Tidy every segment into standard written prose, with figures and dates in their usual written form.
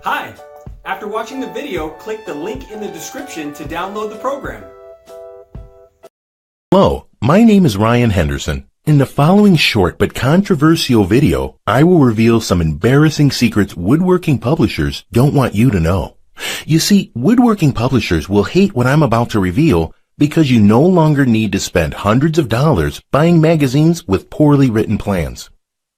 Hi! After watching the video, click the link in the description to download the program. Hello, my name is Ryan Henderson. In the following short but controversial video, I will reveal some embarrassing secrets woodworking publishers don't want you to know. You see, woodworking publishers will hate what I'm about to reveal because you no longer need to spend hundreds of dollars buying magazines with poorly written plans.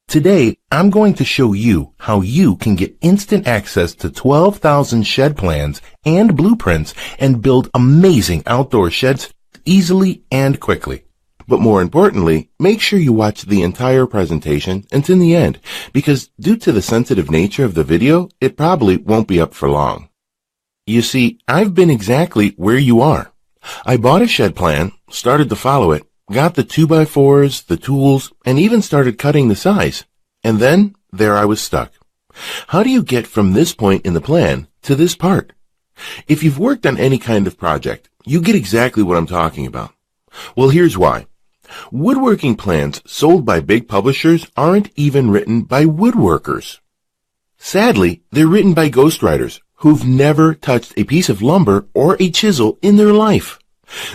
Today, I'm going to show you how you can get instant access to 12,000 shed plans and blueprints and build amazing outdoor sheds easily and quickly. But more importantly, make sure you watch the entire presentation until the end, because due to the sensitive nature of the video, it probably won't be up for long. You see, I've been exactly where you are. I bought a shed plan, started to follow it, got the 2x4s, the tools, and even started cutting the size. And then, there I was stuck. How do you get from this point in the plan to this part? If you've worked on any kind of project, you get exactly what I'm talking about. Well, here's why. Woodworking plans sold by big publishers aren't even written by woodworkers. Sadly, they're written by ghostwriters who've never touched a piece of lumber or a chisel in their life.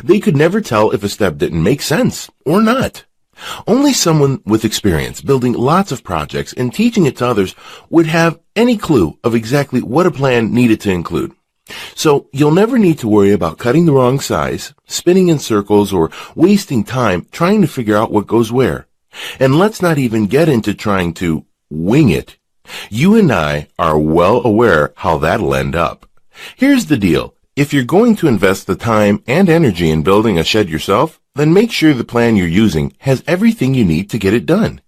They could never tell if a step didn't make sense or not. Only someone with experience building lots of projects and teaching it to others would have any clue of exactly what a plan needed to include. So you'll never need to worry about cutting the wrong size, spinning in circles, or wasting time trying to figure out what goes where. And let's not even get into trying to wing it. You and I are well aware how that'll end up. Here's the deal. If you're going to invest the time and energy in building a shed yourself, then make sure the plan you're using has everything you need to get it done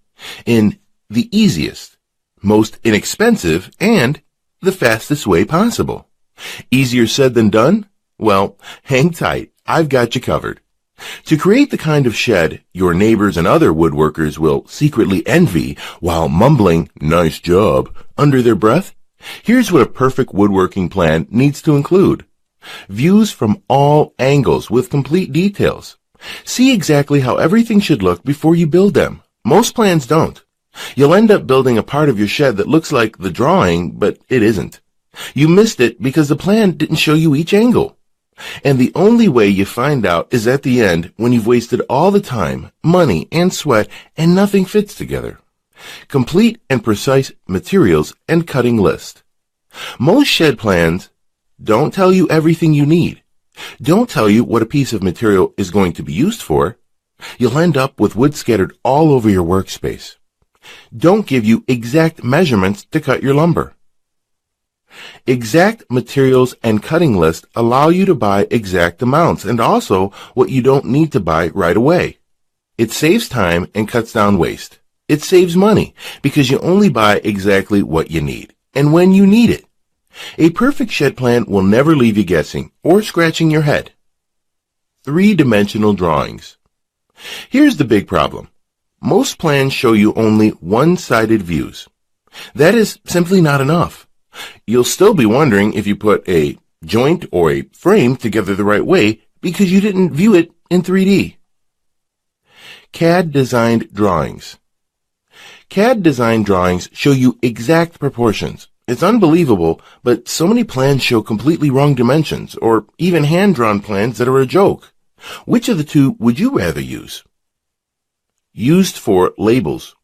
in the easiest, most inexpensive, and the fastest way possible. Easier said than done? Well, hang tight. I've got you covered. To create the kind of shed your neighbors and other woodworkers will secretly envy while mumbling, "Nice job," under their breath, here's what a perfect woodworking plan needs to include. Views from all angles with complete details. See exactly how everything should look before you build them. Most plans don't. You'll end up building a part of your shed that looks like the drawing, but it isn't. You missed it because the plan didn't show you each angle. And the only way you find out is at the end when you've wasted all the time, money, and sweat, and nothing fits together. Complete and precise materials and cutting list. Most shed plans don't tell you everything you need. Don't tell you what a piece of material is going to be used for. You'll end up with wood scattered all over your workspace. Don't give you exact measurements to cut your lumber. Exact materials and cutting list allow you to buy exact amounts and also what you don't need to buy right away. It saves time and cuts down waste. It saves money because you only buy exactly what you need and when you need it. A perfect shed plan will never leave you guessing or scratching your head. 3-dimensional drawings. Here's the big problem. Most plans show you only one-sided views. That is simply not enough. You'll still be wondering if you put a joint or a frame together the right way because you didn't view it in 3D. CAD-designed drawings. CAD-designed drawings show you exact proportions. It's unbelievable, but so many plans show completely wrong dimensions or even hand-drawn plans that are a joke. Which of the two would you rather use? Used for labels.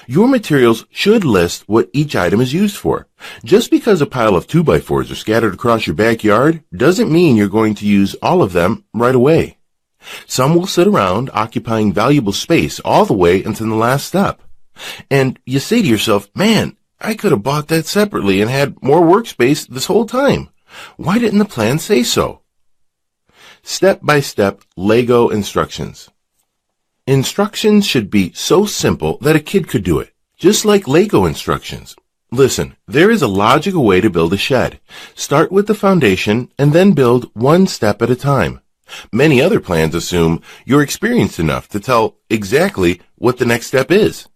Your materials should list what each item is used for. Just because a pile of 2x4s are scattered across your backyard doesn't mean you're going to use all of them right away. Some will sit around occupying valuable space all the way until the last step. And you say to yourself, man, I could have bought that separately and had more workspace this whole time. Why didn't the plan say so? Step-by-step Lego instructions. Instructions should be so simple that a kid could do it, just like Lego instructions. Listen, there is a logical way to build a shed. Start with the foundation and then build one step at a time. Many other plans assume you're experienced enough to tell exactly what the next step is.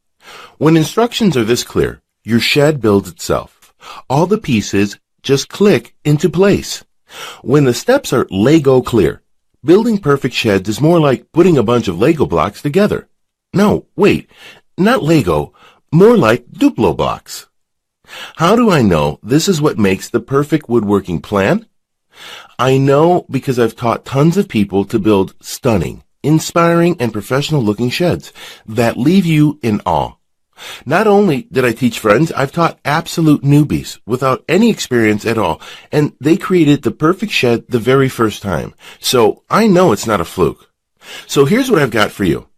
When instructions are this clear, your shed builds itself. All the pieces just click into place. When the steps are Lego clear, building perfect sheds is more like putting a bunch of Lego blocks together. No, wait, not Lego, more like Duplo blocks. How do I know this is what makes the perfect woodworking plan? I know because I've taught tons of people to build stunning, inspiring, and professional-looking sheds that leave you in awe. Not only did I teach friends, I've taught absolute newbies without any experience at all, and they created the perfect shed the very first time. So I know it's not a fluke. So here's what I've got for you.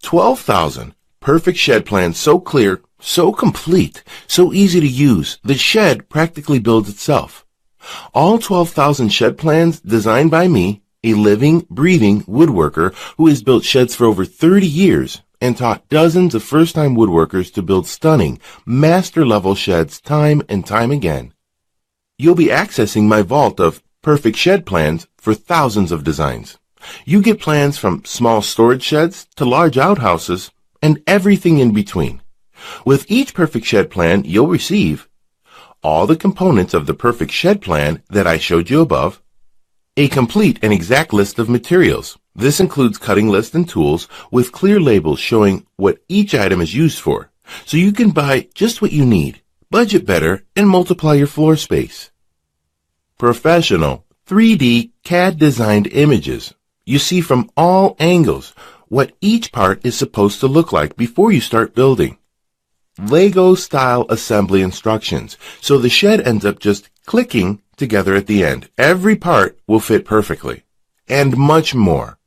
12,000 perfect shed plans, so clear, so complete, so easy to use, the shed practically builds itself. All 12,000 shed plans designed by me, a living, breathing woodworker who has built sheds for over 30 years and taught dozens of first-time woodworkers to build stunning, master-level sheds time and time again. You'll be accessing my vault of perfect shed plans for thousands of designs. You get plans from small storage sheds to large outhouses and everything in between. With each perfect shed plan, you'll receive all the components of the perfect shed plan that I showed you above, a complete and exact list of materials. This includes cutting lists and tools with clear labels showing what each item is used for, so you can buy just what you need, budget better, and multiply your floor space. Professional 3D CAD-designed images. You see from all angles what each part is supposed to look like before you start building. Lego-style assembly instructions, so the shed ends up just clicking together at the end. Every part will fit perfectly, and much more.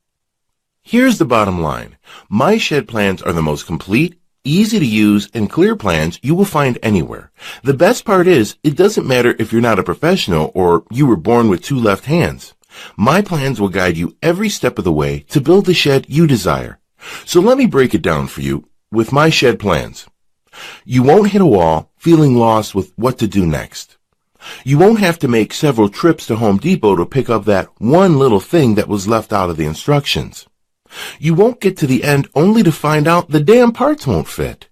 Here's the bottom line. My shed plans are the most complete, easy to use, and clear plans you will find anywhere. The best part is, it doesn't matter if you're not a professional or you were born with two left hands. My plans will guide you every step of the way to build the shed you desire. So let me break it down for you with my shed plans. You won't hit a wall feeling lost with what to do next. You won't have to make several trips to Home Depot to pick up that one little thing that was left out of the instructions. You won't get to the end only to find out the damn parts won't fit.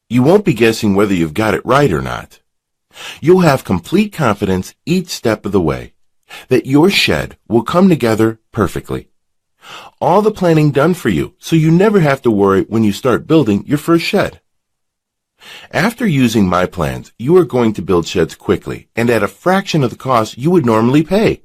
You won't be guessing whether you've got it right or not. You'll have complete confidence each step of the way that your shed will come together perfectly. All the planning done for you, so you never have to worry when you start building your first shed. After using my plans, you are going to build sheds quickly and at a fraction of the cost you would normally pay.